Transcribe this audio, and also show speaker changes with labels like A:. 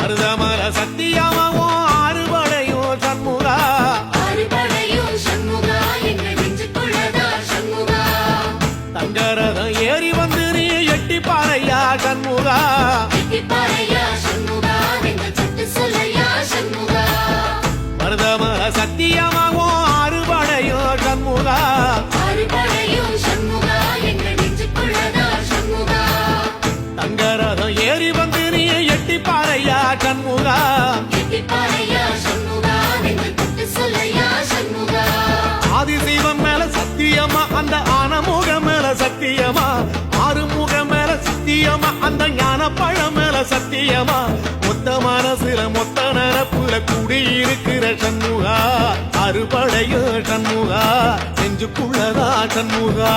A: மருதமர சத்தியமாவோ அறுபடையும் சண்முகா தங்கரதம் ஏறி வந்து நீ எட்டி பாறையா சண்முகா மருதமர சத்தியமாவோ அறுபடையும் சண்முகா தங்கரதம் ஏறி வந்து நீ எட்டி பாறையா சண்முகா ஆதிசிவன் மேல சத்தியமா அந்த ஆனமுகம் மேல சத்தியமா ஆறுமுகம் மேல சத்தியமா அந்த ஞான பழம் மேல சத்தியமா மொத்த மனசுல மொத்த நரப்புல குடியிருக்கிற சண்முகா அறுபடையோ சண்முகா நெஞ்சுக்குள்ளதா சண்முகா